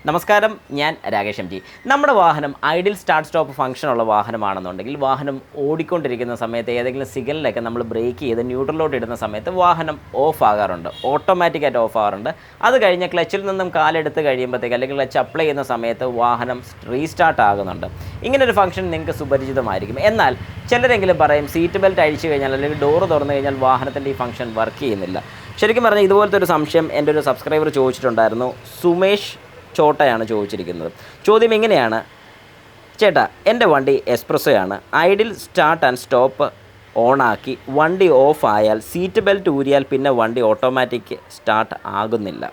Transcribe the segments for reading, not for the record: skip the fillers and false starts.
നമസ്കാരം, ഞാൻ Rakesh M G. നമ്മുടെ വാഹനം ഐഡിൽ സ്റ്റാർട്ട് സ്റ്റോപ്പ് ഫംഗ്ഷനുള്ള വാഹനമാണെന്നുണ്ടെങ്കിൽ വാഹനം ഓടിക്കൊണ്ടിരിക്കുന്ന സമയത്ത് ഏതെങ്കിലും സിഗ്നലിലൊക്കെ നമ്മൾ ബ്രേക്ക് ചെയ്ത് ന്യൂട്രലോട്ട് ഇടുന്ന സമയത്ത് വാഹനം ഓഫ് ആകാറുണ്ട്, ഓട്ടോമാറ്റിക്കായിട്ട് ഓഫ് ആകാറുണ്ട്. അത് കഴിഞ്ഞ് ക്ലച്ചിൽ നിന്നും കാലെടുത്ത് കഴിയുമ്പോഴത്തേക്ക് അല്ലെങ്കിൽ ക്ലച്ച് അപ്ലൈ ചെയ്യുന്ന സമയത്ത് വാഹനം റീസ്റ്റാർട്ട് ആകുന്നുണ്ട്. ഇങ്ങനൊരു ഫംഗ്ഷൻ നിങ്ങൾക്ക് സുപരിചിതമായിരിക്കും. എന്നാൽ ചിലരെങ്കിലും പറയും സീറ്റ് ബെൽറ്റ് അഴിച്ചു കഴിഞ്ഞാൽ അല്ലെങ്കിൽ ഡോറ് തുറന്നു കഴിഞ്ഞാൽ വാഹനത്തിൻ്റെ ഈ ഫംഗ്ഷൻ വർക്ക് ചെയ്യുന്നില്ല. ശരിക്കും പറഞ്ഞാൽ ഇതുപോലത്തെ ഒരു സംശയം എൻ്റെ ഒരു സബ്സ്ക്രൈബർ ചോദിച്ചിട്ടുണ്ടായിരുന്നു. സുമേഷ് ചോട്ടയാണ് ചോദിച്ചിരിക്കുന്നത്. ചോദ്യം ഇങ്ങനെയാണ്: ചേട്ടാ, എൻ്റെ വണ്ടി എസ്പ്രസ്സോയാണ്. ഐഡിൽ സ്റ്റാർട്ട് ആൻഡ് സ്റ്റോപ്പ് ഓണാക്കി വണ്ടി ഓഫ് ആയാൽ സീറ്റ് ബെൽറ്റ് ഊരിയാൽ പിന്നെ വണ്ടി ഓട്ടോമാറ്റിക് സ്റ്റാർട്ട് ആകുന്നില്ല.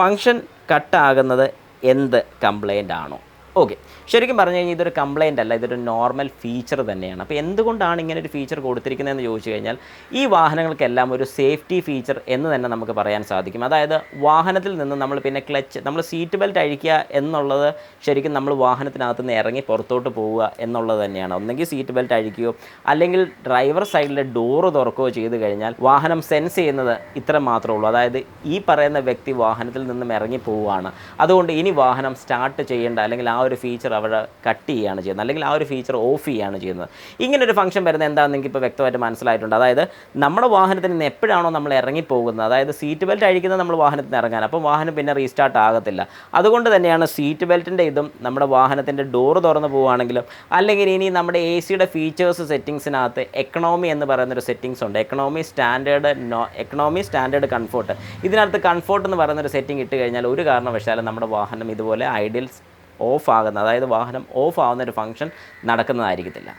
ഫംഗ്ഷൻ കട്ടാകുന്നത് എന്ത് കംപ്ലൈൻ്റ് ആണോ? ഓക്കെ, ശരിക്കും പറഞ്ഞു കഴിഞ്ഞാൽ ഇതൊരു കംപ്ലൈൻ്റ് അല്ല, ഇതൊരു നോർമൽ ഫീച്ചർ തന്നെയാണ്. അപ്പോൾ എന്തുകൊണ്ടാണ് ഇങ്ങനെ ഒരു ഫീച്ചർ കൊടുത്തിരിക്കുന്നതെന്ന് ചോദിച്ചു കഴിഞ്ഞാൽ ഈ വാഹനങ്ങൾക്കെല്ലാം ഒരു സേഫ്റ്റി ഫീച്ചർ എന്ന് തന്നെ നമുക്ക് പറയാൻ സാധിക്കും. അതായത് വാഹനത്തിൽ നിന്ന് നമ്മൾ പിന്നെ നമ്മൾ സീറ്റ് ബെൽറ്റ് അഴിക്കുക എന്നുള്ളത് ശരിക്കും നമ്മൾ വാഹനത്തിനകത്ത് നിന്ന് ഇറങ്ങി പുറത്തോട്ട് പോവുക എന്നുള്ളത് തന്നെയാണ്. ഒന്നെങ്കിൽ സീറ്റ് ബെൽറ്റ് അഴിക്കുകയോ അല്ലെങ്കിൽ ഡ്രൈവർ സൈഡിലെ ഡോറ് തുറക്കുകയോ ചെയ്ത് കഴിഞ്ഞാൽ വാഹനം സെൻസ് ചെയ്യുന്നത് ഇത്ര മാത്രമേ ഉള്ളൂ. അതായത് ഈ പറയുന്ന വ്യക്തി വാഹനത്തിൽ നിന്നും ഇറങ്ങി പോവുകയാണ്, അതുകൊണ്ട് ഇനി വാഹനം സ്റ്റാർട്ട് ചെയ്യേണ്ട അല്ലെങ്കിൽ ആ ഒരു ഫീച്ചർ അവിടെ കട്ട് ചെയ്യുകയാണ് ചെയ്യുന്നത്, അല്ലെങ്കിൽ ആ ഒരു ഫീച്ചർ ഓഫ് ചെയ്യുകയാണ് ചെയ്യുന്നത്. ഇങ്ങനൊരു ഫംഗ്ഷൻ വരുന്നത് എന്താണെന്ന് നിങ്ങൾക്ക് ഇപ്പോൾ വ്യക്തമായിട്ട് മനസ്സിലായിട്ടുണ്ട്. അതായത് നമ്മുടെ വാഹനത്തിൽ നിന്ന് എപ്പോഴാണോ നമ്മൾ ഇറങ്ങിപ്പോകുന്നത്, അതായത് സീറ്റ് ബെൽറ്റ് അഴിക്കുന്നത് നമ്മൾ വാഹനത്തിൽ നിന്ന് ഇറങ്ങാൻ, അപ്പോൾ വാഹനം പിന്നെ റീസ്റ്റാർട്ട് ആകത്തില്ല. അതുകൊണ്ട് തന്നെയാണ് സീറ്റ് ബെൽറ്റിൻ്റെ ഇതും നമ്മുടെ വാഹനത്തിൻ്റെ ഡോറ് തുറന്ന് പോവുകയാണെങ്കിലും അല്ലെങ്കിൽ ഇനി നമ്മുടെ എ സിയുടെ ഫീച്ചേഴ്സ് സെറ്റിങ്സിനകത്ത് എക്കണോമി എന്ന് പറയുന്നൊരു സെറ്റിങ്സ് ഉണ്ട്. Economy, standard, comfort. ഇതിനകത്ത് കംഫോർട്ട് എന്ന് പറയുന്നൊരു സെറ്റിംഗ് ഇട്ട് കഴിഞ്ഞാൽ ഒരു കാരണവശാലും നമ്മുടെ വാഹനം ഇതുപോലെ ഐഡിൽ ഓഫ് ആകുന്ന, അതായത് വാഹനം ഓഫ് ആവുന്ന ഒരു ഫംഗ്ഷൻ നടക്കുന്നതായിരിക്കത്തില്ല.